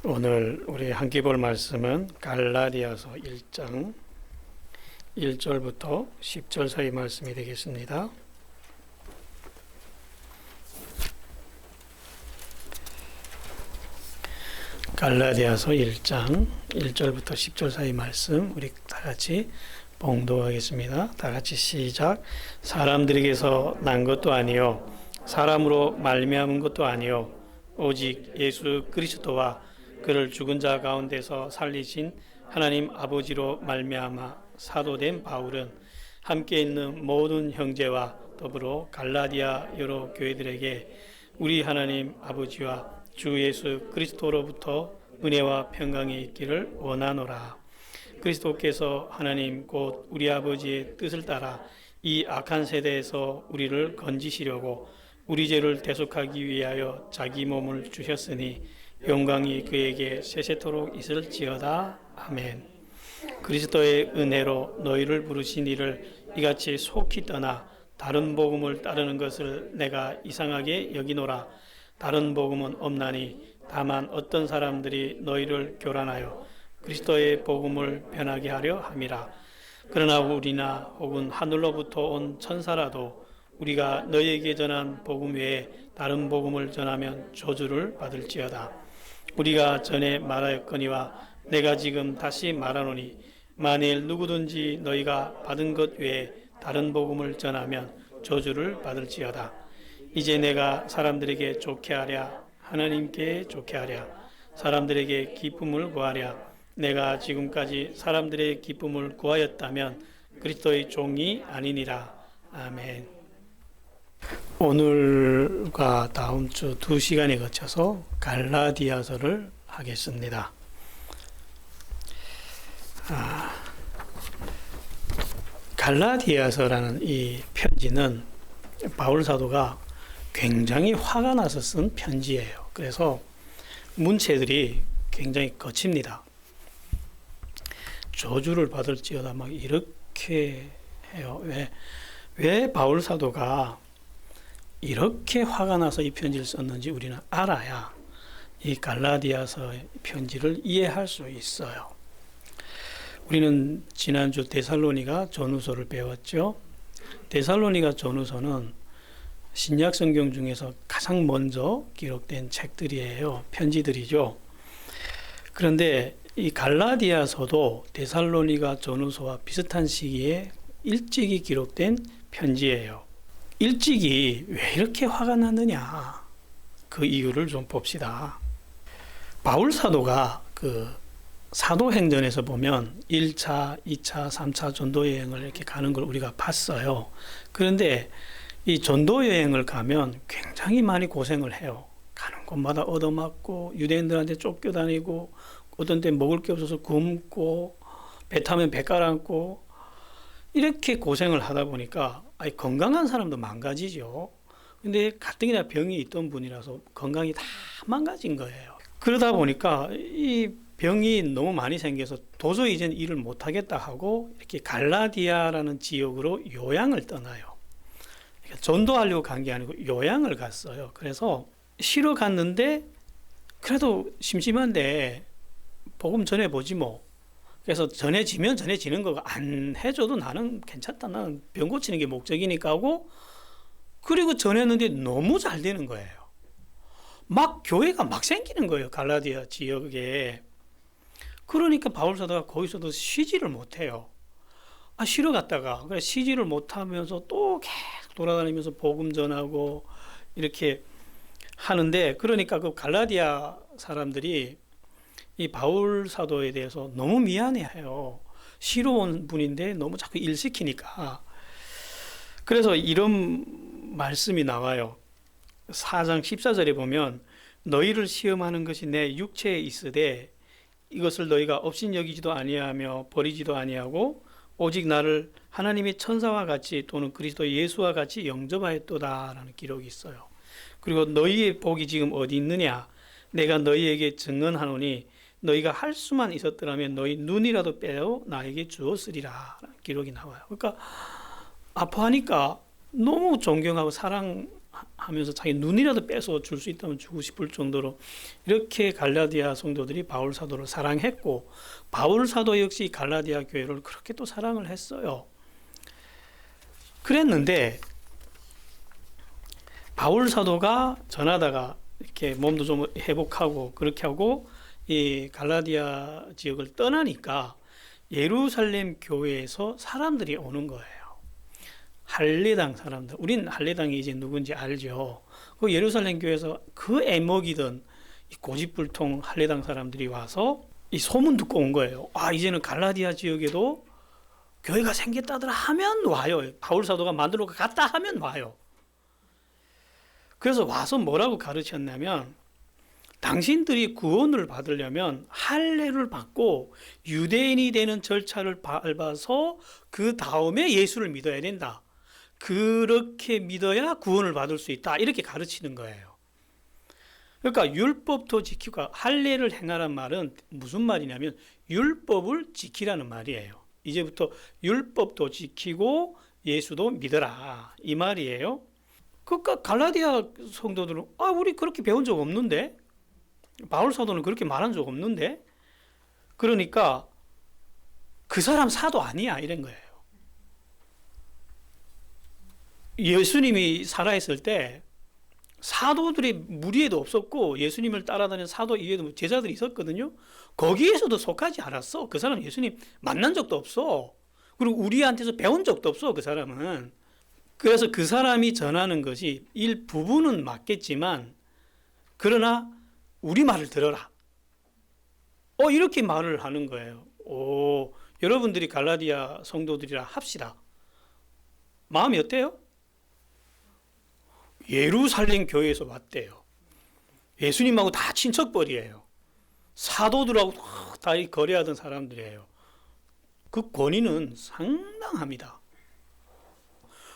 오늘 우리 함께 볼 말씀은 갈라디아서 1장 1절부터 10절 사이 말씀이 되겠습니다. 갈라디아서 1장 1절부터 10절 사이 말씀 우리 다 같이 봉독하겠습니다. 다 같이 시작. 사람들에게서 난 것도 아니요 사람으로 말미암은 것도 아니요 오직 예수 그리스도와 그를 죽은 자 가운데서 살리신 하나님 아버지로 말미암아 사도된 바울은 함께 있는 모든 형제와 더불어 갈라디아 여러 교회들에게 우리 하나님 아버지와 주 예수 그리스도로부터 은혜와 평강이 있기를 원하노라. 그리스도께서 하나님 곧 우리 아버지의 뜻을 따라 이 악한 세대에서 우리를 건지시려고 우리 죄를 대속하기 위하여 자기 몸을 주셨으니 영광이 그에게 세세토록 있을지어다. 아멘. 그리스도의 은혜로 너희를 부르신 이를 이같이 속히 떠나 다른 복음을 따르는 것을 내가 이상하게 여기노라. 다른 복음은 없나니 다만 어떤 사람들이 너희를 교란하여 그리스도의 복음을 변하게 하려 함이라. 그러나 우리나 혹은 하늘로부터 온 천사라도 우리가 너희에게 전한 복음 외에 다른 복음을 전하면 저주를 받을지어다. 우리가 전에 말하였거니와 내가 지금 다시 말하노니 만일 누구든지 너희가 받은 것 외에 다른 복음을 전하면 저주를 받을지어다. 이제 내가 사람들에게 좋게 하랴 하나님께 좋게 하랴 사람들에게 기쁨을 구하랴. 내가 지금까지 사람들의 기쁨을 구하였다면 그리스도의 종이 아니니라. 아멘. 오늘과 다음 주 2시간에 거쳐서 갈라디아서를 하겠습니다. 갈라디아서라는 이 편지는 바울 사도가 굉장히 화가 나서 쓴 편지예요. 그래서 문체들이 굉장히 거칩니다. 저주를 받을지어다 막 이렇게 해요. 왜 바울 사도가 이렇게 화가 나서 이 편지를 썼는지 우리는 알아야 이 갈라디아서의 편지를 이해할 수 있어요. 우리는 지난주 데살로니가 전후서를 배웠죠. 데살로니가 전후서는 신약 성경 중에서 가장 먼저 기록된 책들이에요. 편지들이죠. 그런데 이 갈라디아서도 데살로니가 전후서와 비슷한 시기에 일찍이 기록된 편지예요. 일찍이 왜 이렇게 화가 났느냐, 그 이유를 좀 봅시다. 바울 사도가 그 사도행전에서 보면 1차, 2차, 3차 전도 여행을 이렇게 가는 걸 우리가 봤어요. 그런데 이 전도 여행을 가면 굉장히 많이 고생을 해요. 가는 곳마다 얻어맞고 유대인들한테 쫓겨다니고 어떤 때 먹을 게 없어서 굶고 배 타면 배 깔아앉고 이렇게 고생을 하다 보니까 건강한 사람도 망가지죠. 근데 가뜩이나 병이 있던 분이라서 건강이 다 망가진 거예요. 그러다 보니까 이 병이 너무 많이 생겨서 도저히 이제는 일을 못하겠다 하고 이렇게 갈라디아라는 지역으로 요양을 떠나요. 그러니까 전도하려고 간 게 아니고 요양을 갔어요. 그래서 쉬러 갔는데 그래도 심심한데 복음 전해보지 뭐. 그래서 전해지면 전해지는 거 안 해줘도 나는 괜찮다. 나는 병 고치는 게 목적이니까 하고 그리고 전했는데 너무 잘 되는 거예요. 막 교회가 막 생기는 거예요. 갈라디아 지역에. 그러니까 바울 사도가 거기서도 쉬지를 못해요. 쉬러 갔다가 그래 쉬지를 못하면서 또 계속 돌아다니면서 복음 전하고 이렇게 하는데 그러니까 그 갈라디아 사람들이 이 바울 사도에 대해서 너무 미안해해요. 쉬러 온 분인데 너무 자꾸 일 시키니까. 그래서 이런 말씀이 나와요. 4장 14절에 보면 너희를 시험하는 것이 내 육체에 있으되 이것을 너희가 업신여기지도 아니하며 버리지도 아니하고 오직 나를 하나님의 천사와 같이 또는 그리스도 예수와 같이 영접하였도다라는 기록이 있어요. 그리고 너희의 복이 지금 어디 있느냐? 내가 너희에게 증언하노니 너희가 할 수만 있었더라면 너희 눈이라도 빼어 나에게 주었으리라 라는 기록이 나와요. 그러니까 아파하니까 너무 존경하고 사랑하는 하면서 자기 눈이라도 뺏어 줄 수 있다면 주고 싶을 정도로 이렇게 갈라디아 성도들이 바울 사도를 사랑했고, 바울 사도 역시 갈라디아 교회를 그렇게 또 사랑을 했어요. 그랬는데 바울 사도가 전하다가 이렇게 몸도 좀 회복하고 그렇게 하고 이 갈라디아 지역을 떠나니까 예루살렘 교회에서 사람들이 오는 거예요. 할례당 사람들. 우린 할례당이 이제 누군지 알죠. 그 예루살렘 교회에서 그 애먹이던 고집불통 할례당 사람들이 와서 이 소문 듣고 온 거예요. 아, 이제는 갈라디아 지역에도 교회가 생겼다더라 하면 와요. 바울 사도가 만들어 갔다 하면 와요. 그래서 와서 뭐라고 가르쳤냐면, 당신들이 구원을 받으려면 할례를 받고 유대인이 되는 절차를 밟아서 그 다음에 예수를 믿어야 된다. 그렇게 믿어야 구원을 받을 수 있다. 이렇게 가르치는 거예요. 그러니까 율법도 지키고, 할례를 행하란 말은 무슨 말이냐면 율법을 지키라는 말이에요. 이제부터 율법도 지키고 예수도 믿어라, 이 말이에요. 그러니까 갈라디아 성도들은 우리 그렇게 배운 적 없는데, 바울 사도는 그렇게 말한 적 없는데, 그러니까 그 사람 사도 아니야, 이런 거예요. 예수님이 살아있을 때 사도들이 무리에도 없었고, 예수님을 따라다니는 사도 이외에도 제자들이 있었거든요. 거기에서도 속하지 않았어. 그 사람 예수님 만난 적도 없어. 그리고 우리한테서 배운 적도 없어, 그 사람은. 그래서 그 사람이 전하는 것이 일부분은 맞겠지만, 그러나 우리 말을 들어라. 이렇게 말을 하는 거예요. 여러분들이 갈라디아 성도들이라 합시다. 마음이 어때요? 예루살렘 교회에서 왔대요. 예수님하고 다 친척벌이에요. 사도들하고 다 거래하던 사람들이에요. 그 권위는 상당합니다.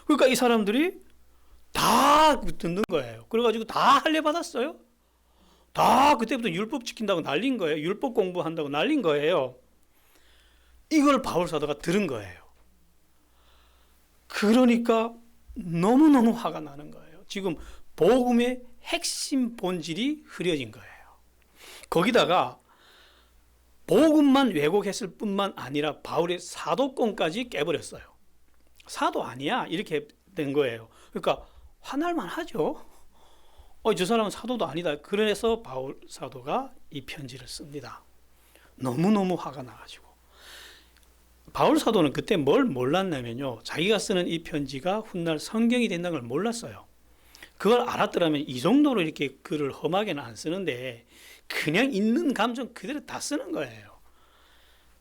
그러니까 이 사람들이 다 듣는 거예요. 그래가지고 다 할례 받았어요. 다 그때부터 율법 지킨다고 날린 거예요. 율법 공부한다고 날린 거예요. 이걸 바울 사도가 들은 거예요. 그러니까 너무너무 화가 나는 거예요. 지금 복음의 핵심 본질이 흐려진 거예요. 거기다가 복음만 왜곡했을 뿐만 아니라 바울의 사도권까지 깨버렸어요. 사도 아니야, 이렇게 된 거예요. 그러니까 화날만 하죠. 저 사람은 사도도 아니다. 그래서 바울 사도가 이 편지를 씁니다. 너무너무 화가 나가지고. 바울 사도는 그때 뭘 몰랐냐면요, 자기가 쓰는 이 편지가 훗날 성경이 된다는 걸 몰랐어요. 그걸 알았더라면 이 정도로 이렇게 글을 험하게는 안 쓰는데, 그냥 있는 감정 그대로 다 쓰는 거예요.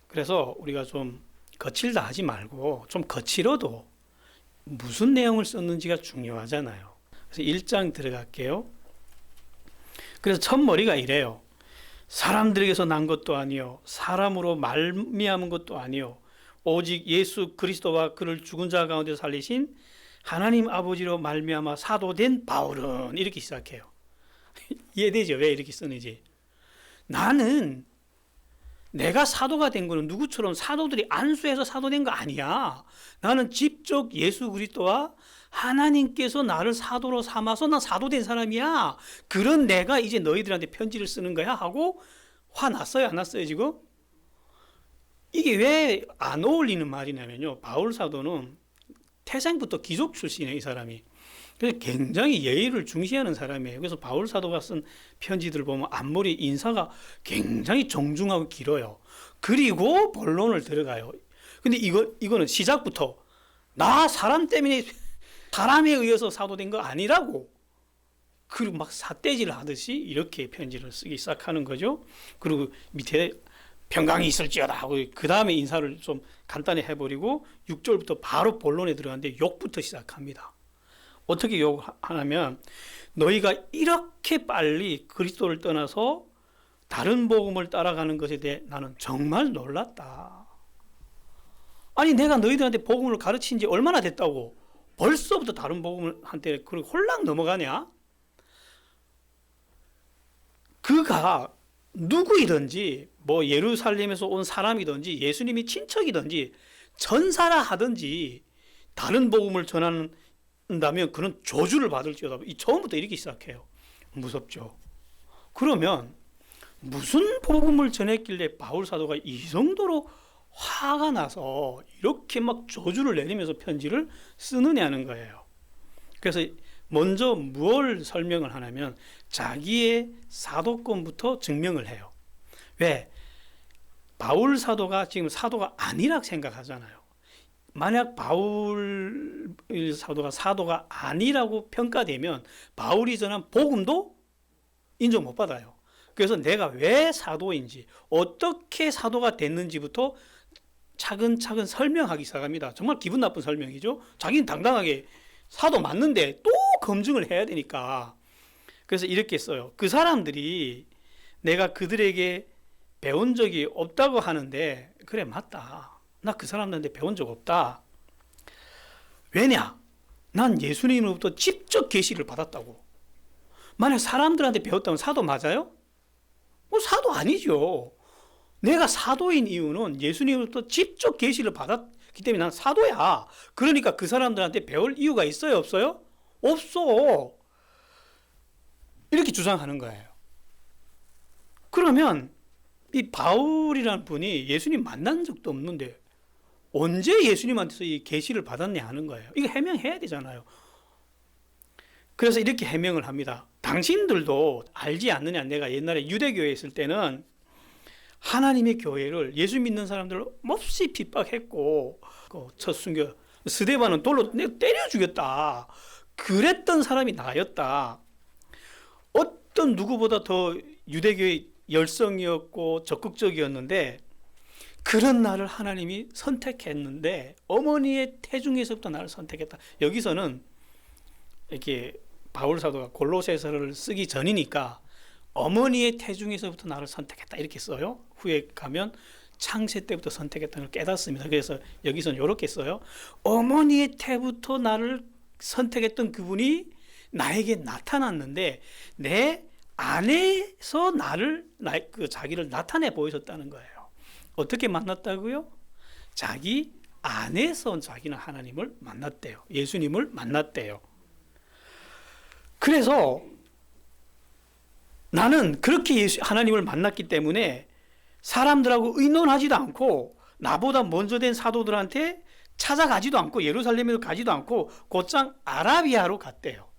그래서 우리가 좀 거칠다 하지 말고 좀 거칠어도 무슨 내용을 썼는지가 중요하잖아요. 그래서 1장 들어갈게요. 그래서 첫 머리가 이래요. 사람들에게서 난 것도 아니요, 사람으로 말미암은 것도 아니요, 오직 예수 그리스도와 그를 죽은 자 가운데 살리신 하나님 아버지로 말미암아 사도된 바울은, 이렇게 시작해요. 이해되죠? 왜 이렇게 쓰는지. 나는 내가 사도가 된 거는 누구처럼 사도들이 안수해서 사도된 거 아니야. 나는 직접 예수 그리스도와 하나님께서 나를 사도로 삼아서 난 사도된 사람이야. 그런 내가 이제 너희들한테 편지를 쓰는 거야 하고 화났어요, 안 났어요 지금? 이게 왜 안 어울리는 말이냐면요, 바울 사도는 태생부터 귀족 출신이에요, 이 사람이. 그래서 굉장히 예의를 중시하는 사람이에요. 그래서 바울 사도가 쓴 편지들 보면 앞머리 인사가 굉장히 정중하고 길어요. 그리고 본론을 들어가요. 근데 이거는 시작부터 나 사람 때문에, 사람에 의해서 사도된 거 아니라고, 그리고 막 삿대질 하듯이 이렇게 편지를 쓰기 시작하는 거죠. 그리고 밑에 평강이 있을지어다 하고 그 다음에 인사를 좀 간단히 해버리고 6절부터 바로 본론에 들어가는데 욕부터 시작합니다. 어떻게 욕하냐면, 너희가 이렇게 빨리 그리스도를 떠나서 다른 복음을 따라가는 것에 대해 나는 정말 놀랐다. 아니, 내가 너희들한테 복음을 가르친 지 얼마나 됐다고 벌써부터 다른 복음을 한테 그렇게 홀랑 넘어가냐? 그가 누구이든지, 뭐 예루살렘에서 온 사람이든지 예수님이 친척이든지 전사라 하든지 다른 복음을 전하는 받는다면 그는 저주를 받을지어다. 이 처음부터 이렇게 시작해요. 무섭죠. 그러면 무슨 복음을 전했길래 바울 사도가 이 정도로 화가 나서 이렇게 막 저주를 내리면서 편지를 쓰느냐는 거예요. 그래서 먼저 무엇을 설명을 하냐면 자기의 사도권부터 증명을 해요. 왜? 바울 사도가 지금 사도가 아니라고 생각하잖아요. 만약 바울 사도가 아니라고 평가되면 바울이 전한 복음도 인정 못 받아요. 그래서 내가 왜 사도인지, 어떻게 사도가 됐는지부터 차근차근 설명하기 시작합니다. 정말 기분 나쁜 설명이죠. 자기는 당당하게 사도 맞는데 또 검증을 해야 되니까. 그래서 이렇게 써요. 그 사람들이 내가 그들에게 배운 적이 없다고 하는데 그래 맞다. 나 그 사람들한테 배운 적 없다. 왜냐? 난 예수님으로부터 직접 계시를 받았다고. 만약 사람들한테 배웠다면 사도 맞아요? 사도 아니죠. 내가 사도인 이유는 예수님으로부터 직접 계시를 받았기 때문에 난 사도야. 그러니까 그 사람들한테 배울 이유가 있어요? 없어요? 없어. 이렇게 주장하는 거예요. 그러면 이 바울이라는 분이 예수님 만난 적도 없는데 언제 예수님한테서 이 계시를 받았냐 하는 거예요. 이거 해명해야 되잖아요. 그래서 이렇게 해명을 합니다. 당신들도 알지 않느냐. 내가 옛날에 유대교회에 있을 때는 하나님의 교회를 예수 믿는 사람들을 몹시 핍박했고 첫 순교 스데반은 돌로 내가 때려 죽였다. 그랬던 사람이 나였다. 어떤 누구보다 더 유대교의 열성이었고 적극적이었는데 그런 나를 하나님이 선택했는데 어머니의 태중에서부터 나를 선택했다. 여기서는 이렇게 바울 사도가 골로새서를 쓰기 전이니까 어머니의 태중에서부터 나를 선택했다 이렇게 써요. 후에 가면 창세 때부터 선택했다는 걸 깨닫습니다. 그래서 여기서는 이렇게 써요. 어머니의 태부터 나를 선택했던 그분이 나에게 나타났는데 내 안에서 자기를 나타내 보이셨다는 거예요. 어떻게 만났다고요? 자기 안에서 자기는 하나님을 만났대요. 예수님을 만났대요. 그래서 나는 그렇게 하나님을 만났기 때문에 사람들하고 의논하지도 않고 나보다 먼저 된 사도들한테 찾아가지도 않고 예루살렘에도 가지도 않고 곧장 아라비아로 갔대요.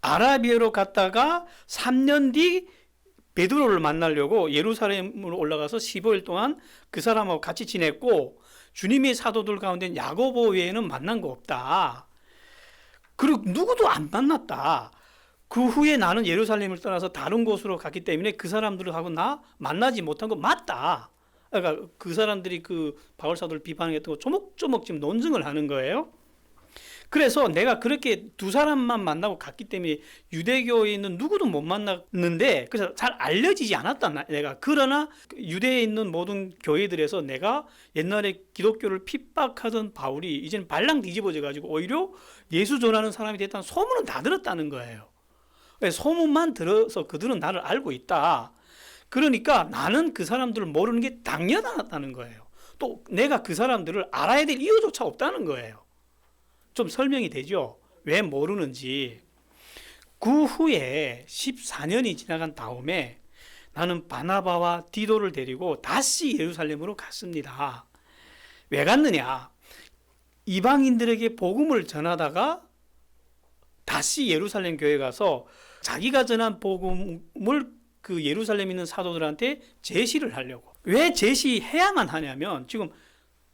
아라비아로 갔다가 3년 뒤 베드로를 만나려고 예루살렘으로 올라가서 15일 동안 그 사람하고 같이 지냈고 주님의 사도들 가운데 야고보 외에는 만난 거 없다. 그리고 누구도 안 만났다. 그 후에 나는 예루살렘을 떠나서 다른 곳으로 갔기 때문에 그 사람들하고 나 만나지 못한 거 맞다. 그러니까 그 사람들이 그 바울 사도를 비판했던 거 조목조목 지금 논증을 하는 거예요. 그래서 내가 그렇게 두 사람만 만나고 갔기 때문에 유대교에 있는 누구도 못 만났는데 그래서 잘 알려지지 않았다 내가. 그러나 유대에 있는 모든 교회들에서 내가 옛날에 기독교를 핍박하던 바울이 이제는 발랑 뒤집어져 가지고 오히려 예수 전하는 사람이 됐다는 소문은 다 들었다는 거예요. 소문만 들어서 그들은 나를 알고 있다. 그러니까 나는 그 사람들을 모르는 게 당연하다는 거예요. 또 내가 그 사람들을 알아야 될 이유조차 없다는 거예요. 좀 설명이 되죠? 왜 모르는지. 그 후에 14년이 지나간 다음에 나는 바나바와 디도를 데리고 다시 예루살렘으로 갔습니다. 왜 갔느냐? 이방인들에게 복음을 전하다가 다시 예루살렘 교회에 가서 자기가 전한 복음을 그 예루살렘에 있는 사도들한테 제시를 하려고. 왜 제시해야만 하냐면 지금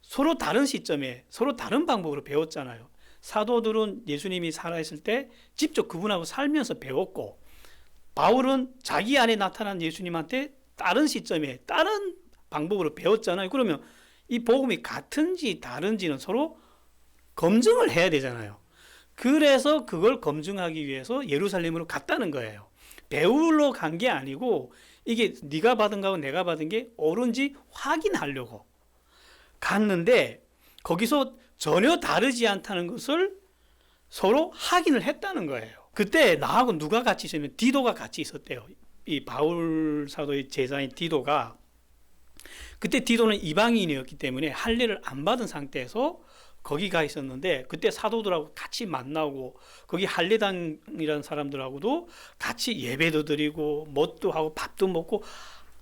서로 다른 시점에 서로 다른 방법으로 배웠잖아요. 사도들은 예수님이 살아있을 때 직접 그분하고 살면서 배웠고 바울은 자기 안에 나타난 예수님한테 다른 시점에 다른 방법으로 배웠잖아요. 그러면 이 복음이 같은지 다른지는 서로 검증을 해야 되잖아요. 그래서 그걸 검증하기 위해서 예루살렘으로 갔다는 거예요. 배우러 간 게 아니고 이게 네가 받은 거하고 내가 받은 게 옳은지 확인하려고 갔는데 거기서 전혀 다르지 않다는 것을 서로 확인을 했다는 거예요. 그때 나하고 누가 같이 있으면 디도가 같이 있었대요. 이 바울 사도의 제자인 디도가. 그때 디도는 이방인이었기 때문에 할례를 안 받은 상태에서 거기 가 있었는데 그때 사도들하고 같이 만나고 거기 할례당이라는 사람들하고도 같이 예배도 드리고 뭣도 하고 밥도 먹고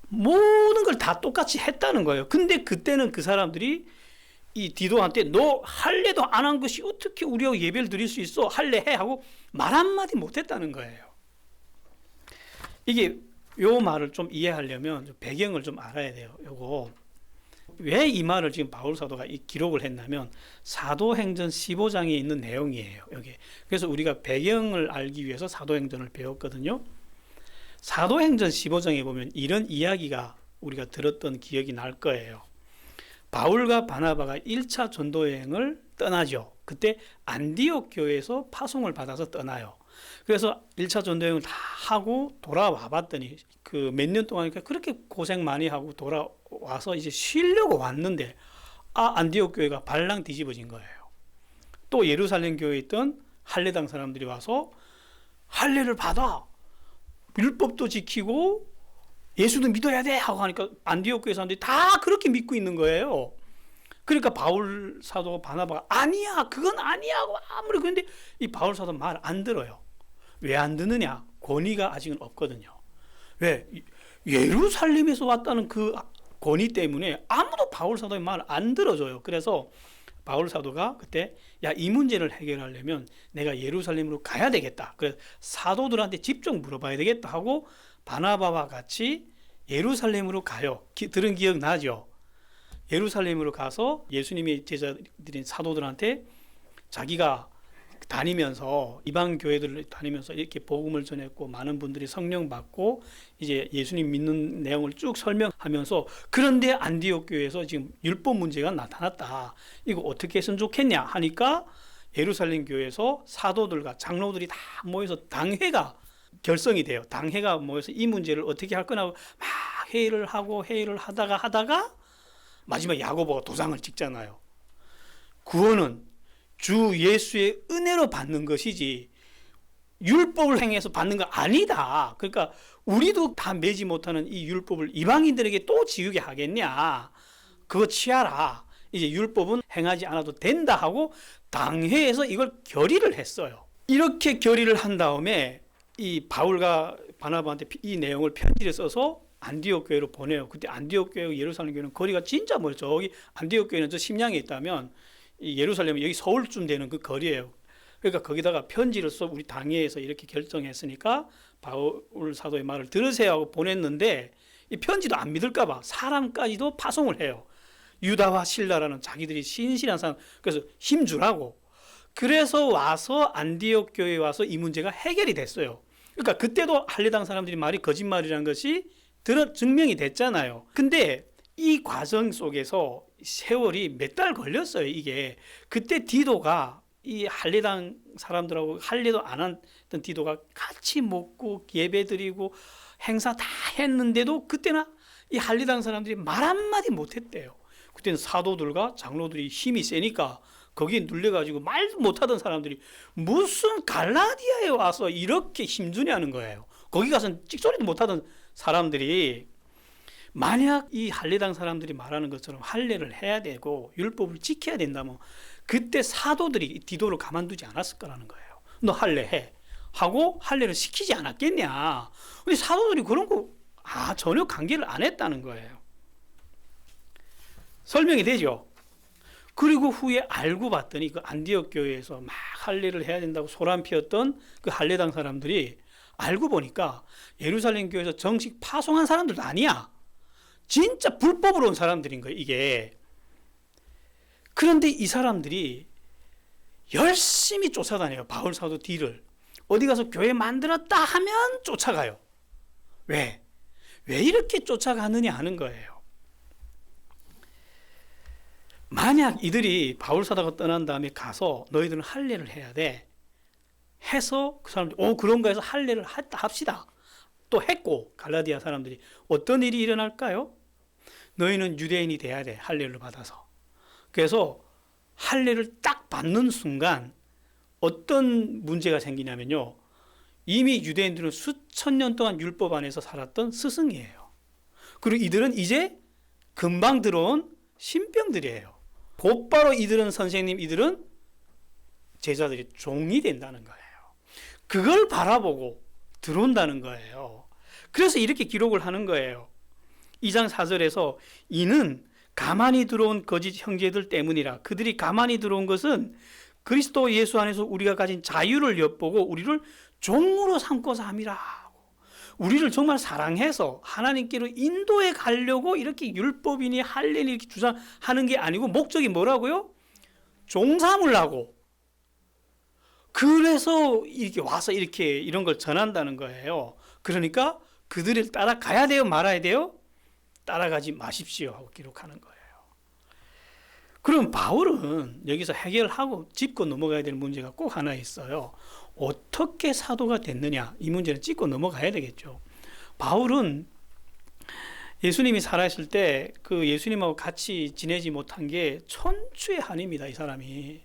모든 걸 다 똑같이 했다는 거예요. 근데 그때는 그 사람들이 이 디도한테 너 할례도 안 한 것이 어떻게 우리하고 예배를 드릴 수 있어? 할례해 하고 말 한마디 못했다는 거예요. 이게 요 말을 좀 이해하려면 배경을 좀 알아야 돼요. 요거 왜 이 말을 지금 바울 사도가 이 기록을 했냐면 사도행전 15장에 있는 내용이에요. 여기. 그래서 우리가 배경을 알기 위해서 사도행전을 배웠거든요. 사도행전 15장에 보면 이런 이야기가 우리가 들었던 기억이 날 거예요. 바울과 바나바가 1차 전도 여행을 떠나죠. 그때 안디옥 교회에서 파송을 받아서 떠나요. 그래서 1차 전도 여행을 다 하고 돌아와 봤더니 그 몇 년 동안 그렇게 고생 많이 하고 돌아와서 이제 쉬려고 왔는데 안디옥 교회가 발랑 뒤집어진 거예요. 또 예루살렘 교회에 있던 할례당 사람들이 와서 할례를 받아 율법도 지키고 예수도 믿어야 돼 하고 하니까 안디옥 교회 사람들이 다 그렇게 믿고 있는 거예요. 그러니까 바울 사도 바나바가 아니야 그건 아니야 하고 아무리 그런데 이 바울 사도 말 안 들어요. 왜 안 듣느냐? 권위가 아직은 없거든요. 왜? 예루살렘에서 왔다는 그 권위 때문에 아무도 바울 사도의 말을 안 들어줘요. 그래서 바울 사도가 그때 이 문제를 해결하려면 내가 예루살렘으로 가야 되겠다. 그래서 사도들한테 직접 물어봐야 되겠다 하고 바나바와 같이 예루살렘으로 가요. 들은 기억 나죠? 예루살렘으로 가서 예수님의 제자들인 사도들한테 자기가 다니면서 이방 교회들을 다니면서 이렇게 복음을 전했고 많은 분들이 성령 받고 이제 예수님 믿는 내용을 쭉 설명하면서 그런데 안디옥 교회에서 지금 율법 문제가 나타났다. 이거 어떻게 했으면 좋겠냐 하니까 예루살렘 교회에서 사도들과 장로들이 다 모여서 당회가 결성이 돼요. 당회가 모여서 이 문제를 어떻게 할 거냐고 막 회의를 하다가 마지막 야고보가 도장을 찍잖아요. 구원은 주 예수의 은혜로 받는 것이지 율법을 행해서 받는 거 아니다. 그러니까 우리도 다 매지 못하는 이 율법을 이방인들에게 또 지우게 하겠냐. 그거 취하라. 이제 율법은 행하지 않아도 된다 하고 당회에서 이걸 결의를 했어요. 이렇게 결의를 한 다음에 이 바울과 바나바한테 이 내용을 편지를 써서 안디옥 교회로 보내요. 그때 안디옥 교회와 예루살렘 교회는 거리가 진짜 멀죠. 저기 안디옥 교회는 저 심양에 있다면 이 예루살렘은 여기 서울쯤 되는 그 거리예요. 그러니까 거기다가 편지를 써 우리 당회에서 이렇게 결정했으니까 바울 사도의 말을 들으세요 하고 보냈는데 이 편지도 안 믿을까 봐 사람까지도 파송을 해요. 유다와 실라라는 자기들이 신실한 사람 그래서 힘주라고. 그래서 와서 안디옥 교회에 와서 이 문제가 해결이 됐어요. 그러니까 그때도 할례당 사람들이 말이 거짓말이라는 것이 증명이 됐잖아요. 근데 이 과정 속에서 세월이 몇 달 걸렸어요. 이게 그때 디도가 이 할례당 사람들하고 할례도 안 했던 디도가 같이 먹고 예배드리고 행사 다 했는데도 그때는 이 할례당 사람들이 말 한마디 못했대요. 그때는 사도들과 장로들이 힘이 세니까 거기에 눌려가지고 말도 못하던 사람들이 무슨 갈라디아에 와서 이렇게 힘주냐는 거예요. 거기 가서는 찍소리도 못하던 사람들이 만약 이 할례당 사람들이 말하는 것처럼 할례를 해야 되고 율법을 지켜야 된다면 그때 사도들이 디도를 가만두지 않았을 거라는 거예요. 너 할례해 하고 할례를 시키지 않았겠냐. 근데 사도들이 그런 거 전혀 관계를 안 했다는 거예요. 설명이 되죠. 그리고 후에 알고 봤더니 그 안디옥 교회에서 막 할례를 해야 된다고 소란 피웠던 그 할례당 사람들이 알고 보니까 예루살렘 교회에서 정식 파송한 사람들도 아니야. 진짜 불법으로 온 사람들인 거예요, 이게. 그런데 이 사람들이 열심히 쫓아다녀요, 바울 사도 뒤를. 어디 가서 교회 만들었다 하면 쫓아가요. 왜? 왜 이렇게 쫓아가느냐 하는 거예요. 만약 이들이 바울 사도가 떠난 다음에 가서 너희들은 할례를 해야 돼 해서 그 사람들이 그런가 해서 할례를 합시다. 또 했고 갈라디아 사람들이 어떤 일이 일어날까요? 너희는 유대인이 돼야 돼. 할례를 받아서. 그래서 할례를 딱 받는 순간 어떤 문제가 생기냐면요. 이미 유대인들은 수천 년 동안 율법 안에서 살았던 스승이에요. 그리고 이들은 이제 금방 들어온 신병들이에요. 곧바로 이들은 선생님, 이들은 제자들이 종이 된다는 거예요. 그걸 바라보고 들어온다는 거예요. 그래서 이렇게 기록을 하는 거예요. 2장 4절에서 이는 가만히 들어온 거짓 형제들 때문이라. 그들이 가만히 들어온 것은 그리스도 예수 안에서 우리가 가진 자유를 엿보고 우리를 종으로 삼고자 함이라. 우리를 정말 사랑해서 하나님께로 인도해 가려고 이렇게 율법이니 할례니 이렇게 주장하는 게 아니고 목적이 뭐라고요? 종 삼으려고. 그래서 이렇게 와서 이렇게 이런 걸 전한다는 거예요. 그러니까 그들을 따라가야 돼요? 말아야 돼요? 따라가지 마십시오 하고 기록하는 거예요. 그럼 바울은 여기서 해결하고 짚고 넘어가야 될 문제가 꼭 하나 있어요. 어떻게 사도가 됐느냐? 이 문제는 짚고 넘어가야 되겠죠. 바울은 예수님이 살아있을 때 그 예수님하고 같이 지내지 못한 게 천추의 한입니다. 이 사람이.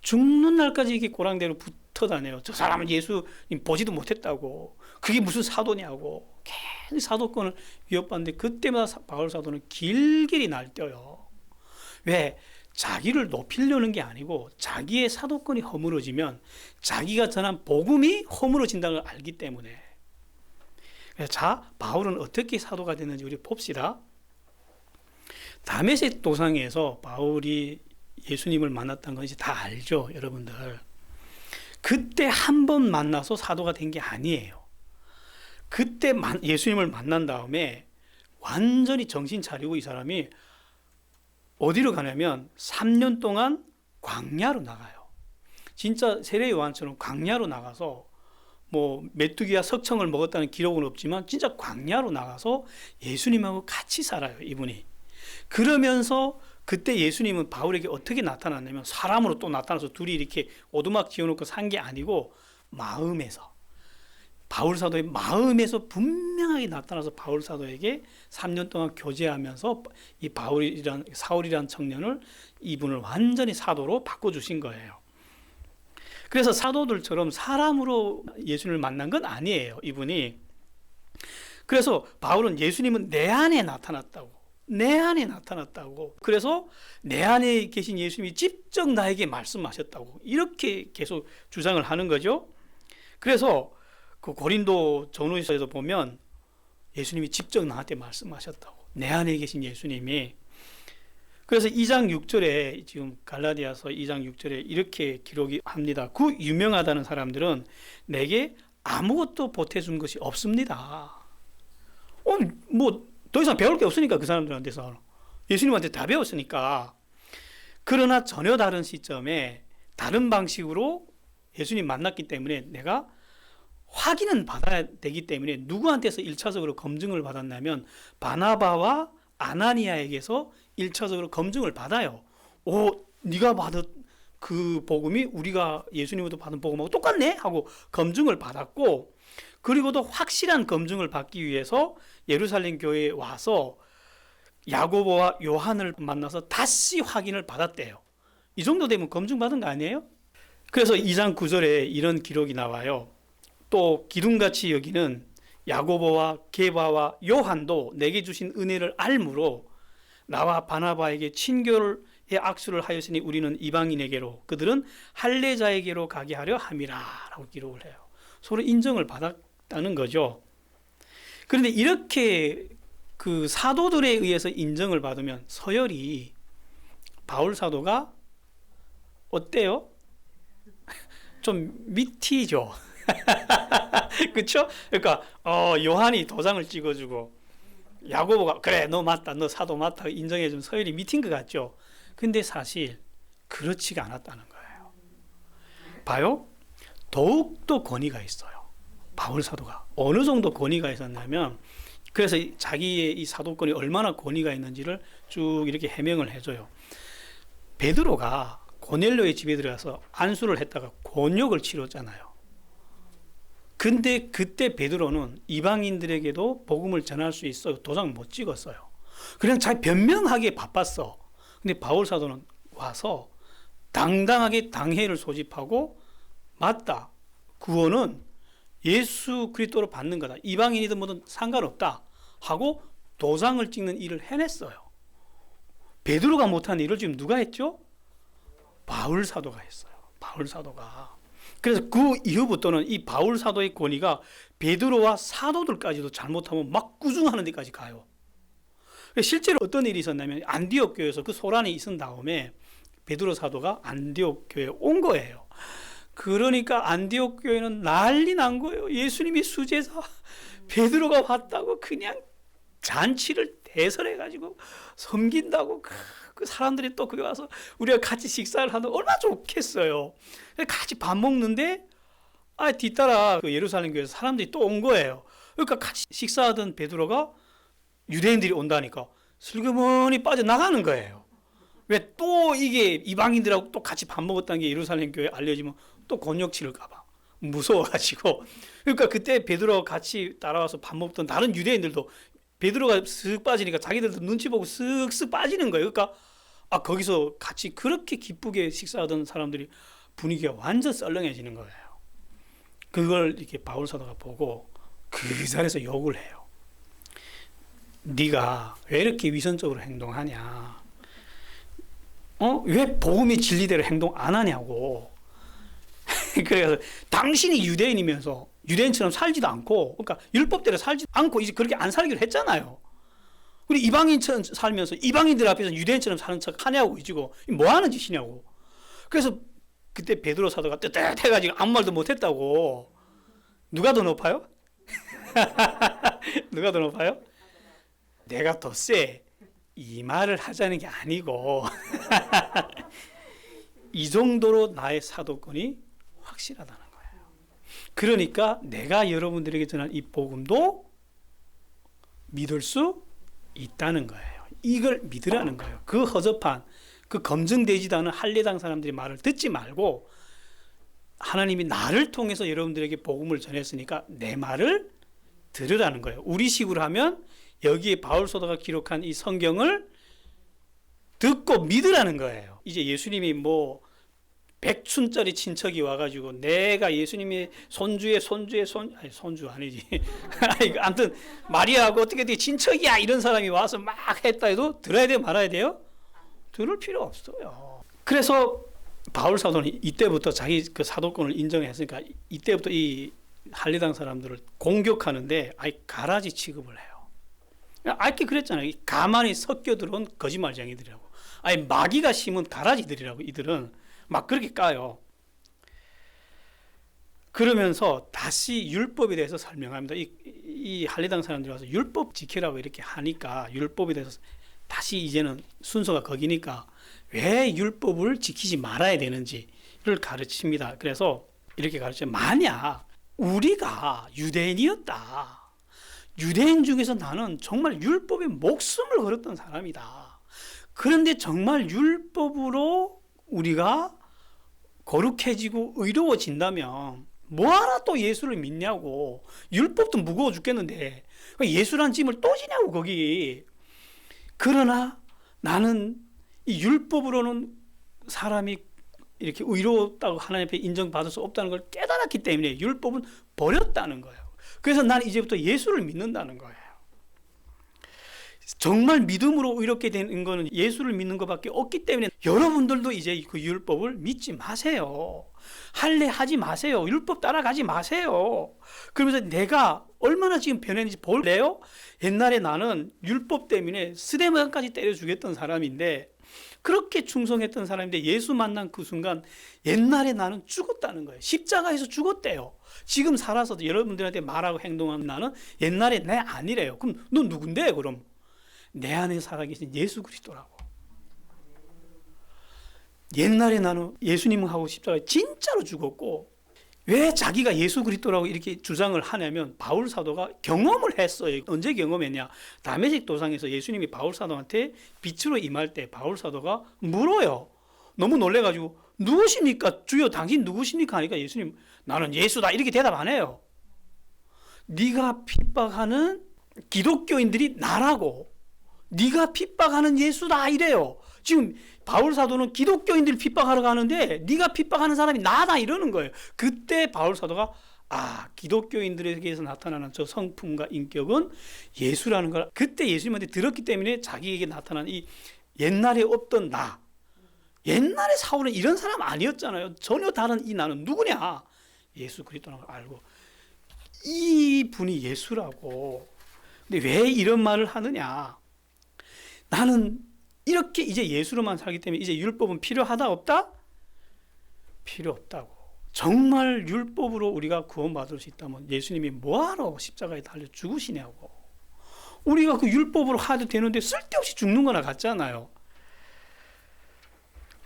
죽는 날까지 이게 꼬랑대로 붙어 다녀요. 저 사람은 예수님 보지도 못했다고. 그게 무슨 사도냐고. 계속 사도권을 위협받는데 그때마다 바울 사도는 길길이 날뛰어요. 왜? 자기를 높이려는 게 아니고 자기의 사도권이 허물어지면 자기가 전한 복음이 허물어진다는 걸 알기 때문에. 자, 바울은 어떻게 사도가 됐는지 우리 봅시다. 다메섹 도상에서 바울이 예수님을 만났다는 건 이제 다 알죠, 여러분들. 그때 한 번 만나서 사도가 된 게 아니에요. 그때 예수님을 만난 다음에 완전히 정신 차리고 이 사람이 어디로 가냐면 3년 동안 광야로 나가요. 진짜 세례 요한처럼 광야로 나가서 뭐 메뚜기와 석청을 먹었다는 기록은 없지만 진짜 광야로 나가서 예수님하고 같이 살아요, 이분이. 그러면서 그때 예수님은 바울에게 어떻게 나타났냐면 사람으로 또 나타나서 둘이 이렇게 오두막 지어놓고 산 게 아니고 마음에서, 바울 사도의 마음에서 분명하게 나타나서 바울 사도에게 3년 동안 교제하면서 이 사울이란 청년을, 이분을 완전히 사도로 바꿔주신 거예요. 그래서 사도들처럼 사람으로 예수님을 만난 건 아니에요, 이분이. 그래서 바울은 예수님은 내 안에 나타났다고. 내 안에 나타났다고. 그래서 내 안에 계신 예수님이 직접 나에게 말씀하셨다고. 이렇게 계속 주장을 하는 거죠. 그래서 그 고린도 전후서에도 보면 예수님이 직접 나한테 말씀하셨다고. 내 안에 계신 예수님이. 그래서 2장 6절에 지금 갈라디아서 2장 6절에 이렇게 기록이 합니다. 그 유명하다는 사람들은 내게 아무것도 보태준 것이 없습니다. 뭐 더 이상 배울 게 없으니까 그 사람들한테서 예수님한테 다 배웠으니까. 그러나 전혀 다른 시점에 다른 방식으로 예수님 만났기 때문에 내가 확인은 받아야 되기 때문에 누구한테서 1차적으로 검증을 받았냐면 바나바와 아나니아에게서 1차적으로 검증을 받아요. 네가 받은 그 복음이 우리가 예수님으로부터 받은 복음하고 똑같네? 하고 검증을 받았고, 그리고도 확실한 검증을 받기 위해서 예루살렘 교회에 와서 야고보와 요한을 만나서 다시 확인을 받았대요. 이 정도 되면 검증받은 거 아니에요? 그래서 2장 9절에 이런 기록이 나와요. 또 기둥같이 여기는 야고보와 게바와 요한도 내게 주신 은혜를 알므로 나와 바나바에게 친교의 악수를 하였으니 우리는 이방인에게로 그들은 할례자에게로 가게 하려 함이라 라고 기록을 해요. 서로 인정을 받았다는 거죠. 그런데 이렇게 그 사도들에 의해서 인정을 받으면 서열이 바울 사도가 어때요? 좀 밑이죠. 그렇죠? 그러니까 요한이 도장을 찍어주고 야고보가 그래 너 맞다, 너 사도 맞다 인정해준 서열이 밑인 것 같죠. 근데 사실 그렇지가 않았다는 거예요. 봐요. 더욱더 권위가 있어요. 바울 사도가 어느 정도 권위가 있었냐면, 그래서 자기의 이 사도권이 얼마나 권위가 있는지를 쭉 이렇게 해명을 해줘요. 베드로가 고넬료의 집에 들어가서 안수를 했다가 곤욕을 치렀잖아요. 근데 그때 베드로는 이방인들에게도 복음을 전할 수 있어 도장 못 찍었어요. 그냥 잘 변명하기에 바빴어. 근데 바울 사도는 와서 당당하게 당회를 소집하고 맞다, 구원은 예수 그리스도로 받는 거다, 이방인이든 뭐든 상관없다 하고 도장을 찍는 일을 해냈어요. 베드로가 못한 일을 지금 누가 했죠? 바울 사도가 했어요. 바울 사도가. 그래서 그 이후부터는 이 바울 사도의 권위가 베드로와 사도들까지도 잘못하면 막 꾸중하는 데까지 가요. 실제로 어떤 일이 있었냐면 안디옥 교회에서 그 소란이 있은 다음에 베드로 사도가 안디옥 교회에 온 거예요. 그러니까 안디옥 교회는 난리 난 거예요. 예수님이 수제자 베드로가 왔다고 그냥 잔치를 대설해가지고 섬긴다고 그 사람들이 또 거기 와서 우리가 같이 식사를 하면 얼마나 좋겠어요. 같이 밥 먹는데 뒤따라 그 예루살렘 교회에서 사람들이 또 온 거예요. 그러니까 같이 식사하던 베드로가 유대인들이 온다니까 슬그머니 빠져나가는 거예요. 왜 또 이게 이방인들하고 또 같이 밥 먹었다는 게 예루살렘 교회에 알려지면 또 곤욕 치를까 봐 무서워가지고. 그러니까 그때 베드로가 같이 따라와서 밥 먹던 다른 유대인들도 베드로가 쓱 빠지니까 자기들도 눈치 보고 쓱쓱 빠지는 거예요. 그러니까 거기서 같이 그렇게 기쁘게 식사하던 사람들이 분위기가 완전 썰렁해지는 거예요. 그걸 이렇게 바울 사도가 보고 그 자리에서 욕을 해요. 네가 왜 이렇게 위선적으로 행동하냐? 왜 복음이 진리대로 행동 안 하냐고. 그래서 당신이 유대인이면서 유대인처럼 살지도 않고, 그러니까 율법대로 살지도 않고 이제 그렇게 안 살기로 했잖아요. 그리고 이방인처럼 살면서 이방인들 앞에서 유대인처럼 사는 척 하냐고, 이지고 뭐 하는 짓이냐고. 그래서 그때 베드로 사도가 뜨뜻해가지고 아무 말도 못했다고. 누가 더 높아요? 누가 더 높아요? 내가 더 세. 이 말을 하자는 게 아니고 이 정도로 나의 사도권이 확실하다는 거예요. 그러니까 내가 여러분들에게 전한 이 복음도 믿을 수 있다는 거예요. 이걸 믿으라는 거예요. 그 허접한, 그 검증되지도 않은 할례당 사람들의 말을 듣지 말고 하나님이 나를 통해서 여러분들에게 복음을 전했으니까 내 말을 들으라는 거예요. 우리식으로 하면 여기에 바울 사도가 기록한 이 성경을 듣고 믿으라는 거예요. 이제 예수님이 뭐 100춘짜리 친척이 와가지고 내가 예수님이 손주 아니지. 아무튼 마리아하고 어떻게 친척이야 이런 사람이 와서 막 했다 해도 들어야 돼요, 말아야 돼요? 들을 필요 없어요. 그래서 바울 사도는 이때부터 자기 그 사도권을 인정했으니까 이때부터 이 할례당 사람들을 공격하는데 아예 가라지 취급을 해요. 알게 그랬잖아요. 가만히 섞여 들어온 거짓말쟁이들이라고. 아예 마귀가 심은 가라지들이라고. 이들은 막 그렇게 까요. 그러면서 다시 율법에 대해서 설명합니다. 이 할례당 사람들이 와서 율법 지키라고 이렇게 하니까 율법에 대해서 다시 이제는 순서가 거기니까 왜 율법을 지키지 말아야 되는지를 가르칩니다. 그래서 이렇게 가르쳐요. 만약 우리가 유대인이었다. 유대인 중에서 나는 정말 율법에 목숨을 걸었던 사람이다. 그런데 정말 율법으로 우리가 거룩해지고 의로워진다면 뭐하러 또 예수를 믿냐고. 율법도 무거워 죽겠는데 예수란 짐을 또 지냐고 거기. 그러나 나는 이 율법으로는 사람이 이렇게 의롭다고 하나님 앞에 인정받을 수 없다는 걸 깨달았기 때문에 율법은 버렸다는 거예요. 그래서 난 이제부터 예수를 믿는다는 거예요. 정말 믿음으로 의롭게 되는 거는 예수를 믿는 것밖에 없기 때문에 여러분들도 이제 그 율법을 믿지 마세요. 할례하지 마세요. 율법 따라가지 마세요. 그러면서 내가 얼마나 지금 변했는지 볼래요? 옛날에 나는 율법 때문에 스데반까지 때려 죽였던 사람인데, 그렇게 충성했던 사람인데 예수 만난 그 순간 옛날에 나는 죽었다는 거예요. 십자가에서 죽었대요. 지금 살아서도 여러분들한테 말하고 행동하는 나는 옛날에 내 아니래요. 그럼 넌 누군데? 그럼 내 안에 살아계신 예수 그리스도라고. 옛날에 나는 예수님하고 십자가에 진짜로 죽었고, 왜 자기가 예수 그리스도라고 이렇게 주장을 하냐면 바울 사도가 경험을 했어요. 언제 경험했냐? 다메섹 도상에서 예수님이 바울 사도한테 빛으로 임할 때 바울 사도가 물어요. 너무 놀래가지고 누구십니까? 주여 당신 누구십니까? 하니까 예수님 나는 예수다 이렇게 대답 안 해요. 네가 핍박하는 기독교인들이 나라고, 네가 핍박하는 예수다 이래요. 지금 바울 사도는 기독교인들을 핍박하러 가는데 네가 핍박하는 사람이 나다 이러는 거예요. 그때 바울 사도가 기독교인들에게서 나타나는 저 성품과 인격은 예수라는 걸 그때 예수님한테 들었기 때문에 자기에게 나타난 이 옛날에 없던 나. 옛날에 사울은 이런 사람 아니었잖아요. 전혀 다른 이 나는 누구냐? 예수 그리스도라는 걸 알고 이 분이 예수라고. 근데 왜 이런 말을 하느냐? 나는 이렇게 이제 예수로만 살기 때문에 이제 율법은 필요하다 없다? 필요 없다고. 정말 율법으로 우리가 구원받을 수 있다면 예수님이 뭐하러 십자가에 달려 죽으시냐고. 우리가 그 율법으로 하도 되는데 쓸데없이 죽는 거나 같잖아요.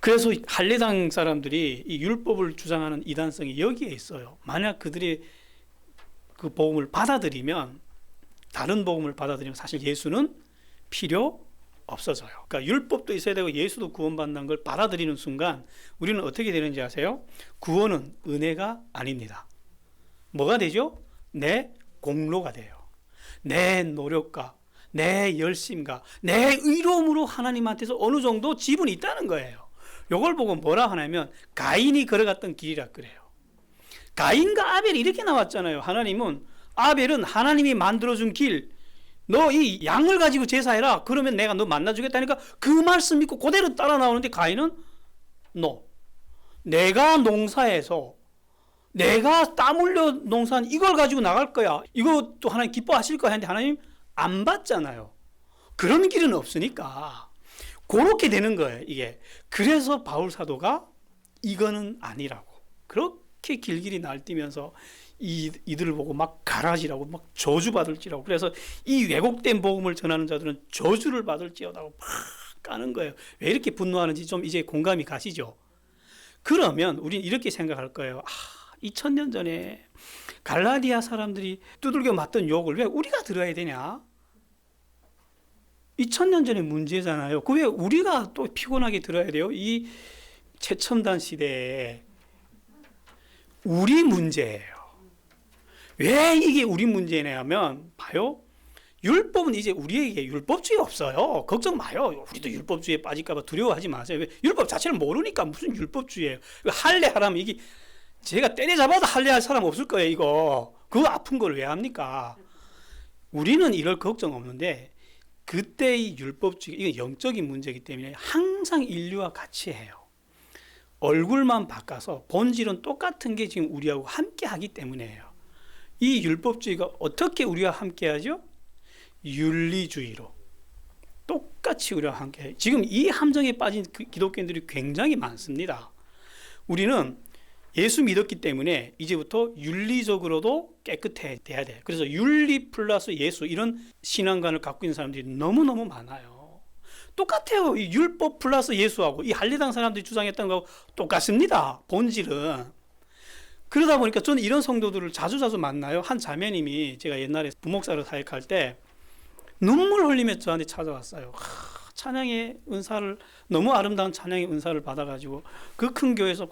그래서 할례당 사람들이 이 율법을 주장하는 이단성이 여기에 있어요. 만약 그들이 그 복음을 받아들이면, 다른 복음을 받아들이면 사실 예수는 필요 없어져요. 그러니까 율법도 있어야 되고 예수도 구원받는 걸 받아들이는 순간 우리는 어떻게 되는지 아세요? 구원은 은혜가 아닙니다. 뭐가 되죠? 내 공로가 돼요. 내 노력과 내 열심과 내 의로움으로 하나님한테서 어느 정도 지분이 있다는 거예요. 이걸 보고 뭐라 하냐면 가인이 걸어갔던 길이라 그래요. 가인과 아벨이 이렇게 나왔잖아요. 하나님은 아벨은 하나님이 만들어준 길, 너 이 양을 가지고 제사해라. 그러면 내가 너 만나주겠다니까 그 말씀 믿고 그대로 따라 나오는데 가인은 내가 농사해서 내가 땀 흘려 농사한 이걸 가지고 나갈 거야. 이것도 하나님 기뻐하실 거야 했는데 하나님 안 받잖아요. 그런 길은 없으니까 그렇게 되는 거예요. 이게. 그래서 바울 사도가 이거는 아니라고 그렇게 길길이 날뛰면서 이들을 보고 막 가라지라고 막 저주받을지라고. 그래서 이 왜곡된 복음을 전하는 자들은 저주를 받을지어다고 막 까는 거예요. 왜 이렇게 분노하는지 좀 이제 공감이 가시죠? 그러면 우리는 이렇게 생각할 거예요. 2000년 전에 갈라디아 사람들이 두들겨 맞던 욕을 왜 우리가 들어야 되냐? 2000년 전의 문제잖아요. 그 왜 우리가 또 피곤하게 들어야 돼요? 이 최첨단 시대에 우리 문제예요. 왜 이게 우리 문제냐면 봐요. 율법은 이제 우리에게 율법주의 없어요. 걱정 마요. 우리도 율법주의에 빠질까 봐 두려워하지 마세요. 왜? 율법 자체를 모르니까 무슨 율법주의예요. 할례하라면 이게 제가 때려잡아도 할례할 사람 없을 거예요. 이거 그 아픈 걸 왜 합니까? 우리는 이럴 걱정 없는데 그때의 율법주의, 이건 영적인 문제이기 때문에 항상 인류와 같이 해요. 얼굴만 바꿔서 본질은 똑같은 게 지금 우리하고 함께 하기 때문에요. 이 율법주의가 어떻게 우리와 함께 하죠? 윤리주의로. 똑같이 우리와 함께 해요. 지금 이 함정에 빠진 기독교인들이 굉장히 많습니다. 우리는 예수 믿었기 때문에 이제부터 윤리적으로도 깨끗해야 돼. 그래서 윤리 플러스 예수, 이런 신앙관을 갖고 있는 사람들이 너무너무 많아요. 똑같아요. 이 율법 플러스 예수하고 이 할례당 사람들이 주장했던 거하고 똑같습니다. 본질은. 그러다 보니까 저는 이런 성도들을 자주 만나요. 한 자매님이 제가 옛날에 부목사로 사역할 때 눈물 흘리며 저한테 찾아왔어요. 찬양의 은사를, 너무 아름다운 찬양의 은사를 받아가지고 그 큰 교회에서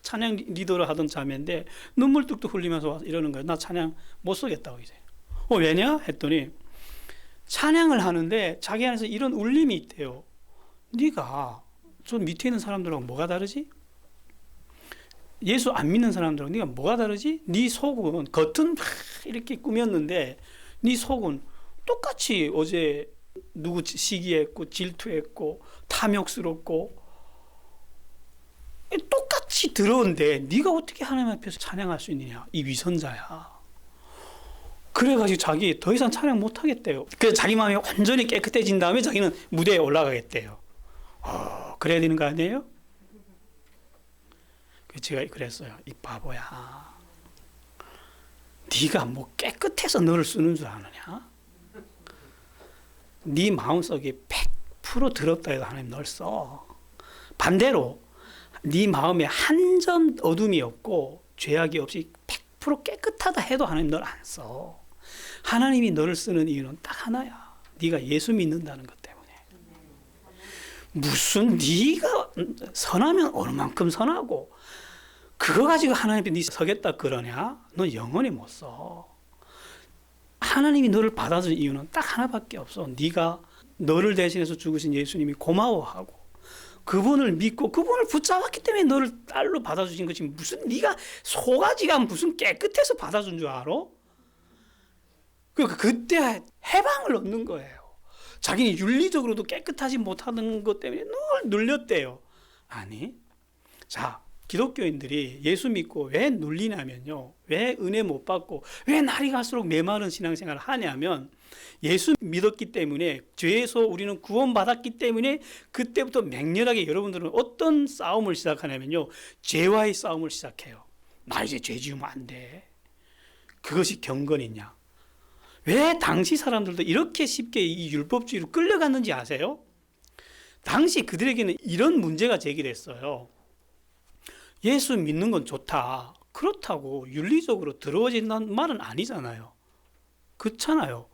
찬양 리더를 하던 자매인데 눈물 뚝뚝 흘리면서 와서 이러는 거예요. 나 찬양 못 쓰겠다고 이제. 왜냐? 했더니 찬양을 하는데 자기 안에서 이런 울림이 있대요. 네가 저 밑에 있는 사람들하고 뭐가 다르지? 예수 안 믿는 사람들하고 네가 뭐가 다르지? 네 속은, 겉은 이렇게 꾸몄는데 네 속은 똑같이 어제 누구 시기했고 질투했고 탐욕스럽고 똑같이 들어온데 네가 어떻게 하나님 앞에서 찬양할 수 있느냐? 이 위선자야. 그래가지고 자기 더 이상 찬양 못하겠대요. 그래서 자기 마음이 완전히 깨끗해진 다음에 자기는 무대에 올라가겠대요. 그래야 되는 거 아니에요? 제가 그랬어요. 이 바보야. 네가 뭐 깨끗해서 너를 쓰는 줄 아느냐? 네 마음속에 100% 더럽다 해도 하나님 널 써. 반대로 네 마음에 한 점 어둠이 없고 죄악이 없이 100% 깨끗하다 해도 하나님 널 안 써. 하나님이 너를 쓰는 이유는 딱 하나야. 네가 예수 믿는다는 것 때문에. 무슨 네가 선하면 얼만큼 선하고 그거 가지고 하나님 앞에 네 서겠다 그러냐? 넌 영원히 못 서. 하나님이 너를 받아주는 이유는 딱 하나밖에 없어. 네가 너를 대신해서 죽으신 예수님이 고마워하고 그분을 믿고 그분을 붙잡았기 때문에 너를 딸로 받아주신 거지. 무슨 네가 소가지가 무슨 깨끗해서 받아준 줄 알아? 그러니까 그때 해방을 얻는 거예요. 자기는 윤리적으로도 깨끗하지 못하는 것 때문에 늘 눌렸대요. 아니, 자, 기독교인들이 예수 믿고 왜 눌리냐면요, 왜 은혜 못 받고 왜 날이 갈수록 메마른 신앙생활을 하냐면, 예수 믿었기 때문에, 죄에서 우리는 구원받았기 때문에 그때부터 맹렬하게 여러분들은 어떤 싸움을 시작하냐면요, 죄와의 싸움을 시작해요. 나 이제 죄 지으면 안 돼. 그것이 경건이냐? 왜 당시 사람들도 이렇게 쉽게 이 율법주의로 끌려갔는지 아세요? 당시 그들에게는 이런 문제가 제기됐어요. 예수 믿는 건 좋다. 그렇다고 윤리적으로 들어오진다는 말은 아니잖아요. 그렇잖아요.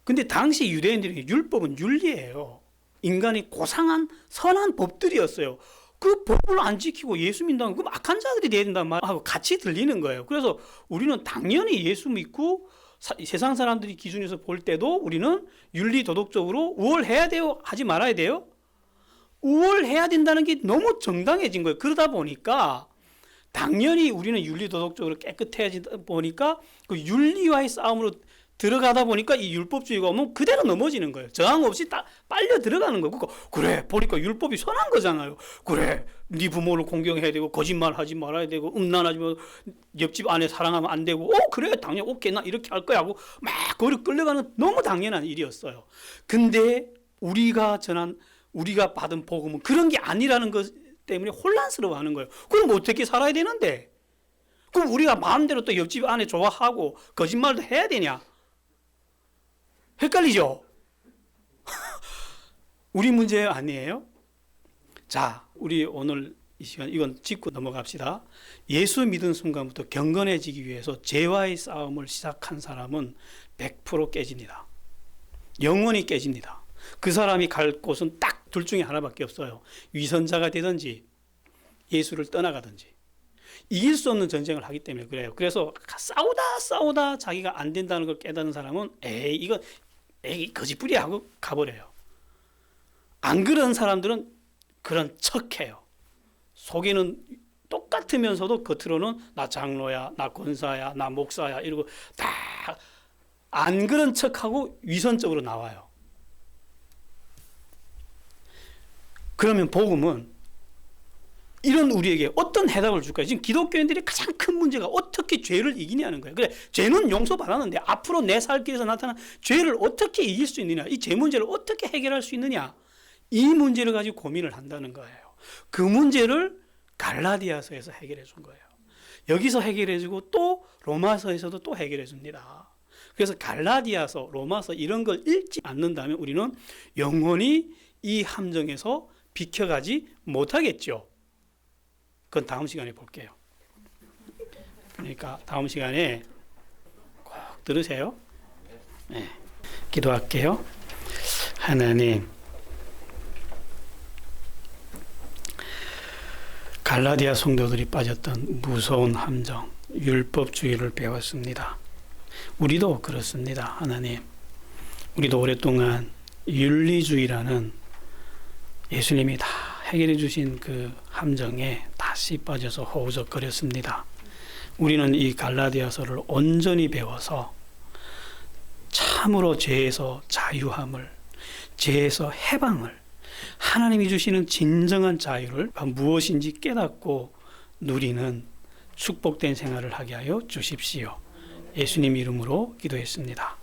근데 당시 유대인들에게 율법은 윤리예요. 인간이 고상한 선한 법들이었어요. 그 법을 안 지키고 예수 믿는다면 그럼 악한 자들이 돼야 된다는 말하고 같이 들리는 거예요. 그래서 우리는 당연히 예수 믿고 세상 사람들이 기준에서 볼 때도 우리는 윤리 도덕적으로 우월해야 돼요? 하지 말아야 돼요? 우월해야 된다는 게 너무 정당해진 거예요. 그러다 보니까 당연히 우리는 윤리 도덕적으로 깨끗해지다 보니까 그 윤리와의 싸움으로 들어가다 보니까 이 율법주의가 오면 그대로 넘어지는 거예요. 저항 없이 딱 빨려 들어가는 거고, 그래 보니까 율법이 선한 거잖아요. 그래, 네 부모를 공경해야 되고, 거짓말하지 말아야 되고, 음란하지 말고, 옆집 아내 사랑하면 안 되고, 그래 당연히 오케이 나 이렇게 할 거야 하고 막 거기로 끌려가는 너무 당연한 일이었어요. 근데 우리가 받은 복음은 그런 게 아니라는 것 때문에 혼란스러워하는 거예요. 그럼 어떻게 살아야 되는데? 그럼 우리가 마음대로 또 옆집 아내 좋아하고 거짓말도 해야 되냐? 헷갈리죠? 우리 문제 아니에요? 자, 우리 오늘 이 시간 이건 짚고 넘어갑시다. 예수 믿은 순간부터 경건해지기 위해서 죄와의 싸움을 시작한 사람은 100% 깨집니다. 영원히 깨집니다. 그 사람이 갈 곳은 딱 둘 중에 하나밖에 없어요. 위선자가 되든지 예수를 떠나가든지. 이길 수 없는 전쟁을 하기 때문에 그래요. 그래서 싸우다 자기가 안 된다는 걸 깨닫는 사람은 이건 거짓부리야 하고 가버려요. 안 그런 사람들은 그런 척해요. 속에는 똑같으면서도 겉으로는 나 장로야, 나 권사야, 나 목사야 이러고 다 안 그런 척하고 위선적으로 나와요. 그러면 복음은 이런 우리에게 어떤 해답을 줄까요? 지금 기독교인들이 가장 큰 문제가 어떻게 죄를 이기냐는 거예요. 그래, 죄는 용서받았는데 앞으로 내 살 길에서 나타난 죄를 어떻게 이길 수 있느냐, 이 죄 문제를 어떻게 해결할 수 있느냐, 이 문제를 가지고 고민을 한다는 거예요. 그 문제를 갈라디아서에서 해결해 준 거예요. 여기서 해결해 주고 또 로마서에서도 또 해결해 줍니다. 그래서 갈라디아서, 로마서 이런 걸 읽지 않는다면 우리는 영원히 이 함정에서 비켜가지 못하겠죠. 그건 다음 시간에 볼게요. 그러니까 다음 시간에 꼭 들으세요. 네. 기도할게요. 하나님, 갈라디아 성도들이 빠졌던 무서운 함정, 율법주의를 배웠습니다. 우리도 그렇습니다. 하나님, 우리도 오랫동안 윤리주의라는 예수님이 다 해결해 주신 그 함정에 다시 빠져서 허우적거렸습니다. 우리는 이 갈라디아서를 온전히 배워서 참으로 죄에서 자유함을, 죄에서 해방을, 하나님이 주시는 진정한 자유를 무엇인지 깨닫고 누리는 축복된 생활을 하게 하여 주십시오. 예수님 이름으로 기도했습니다.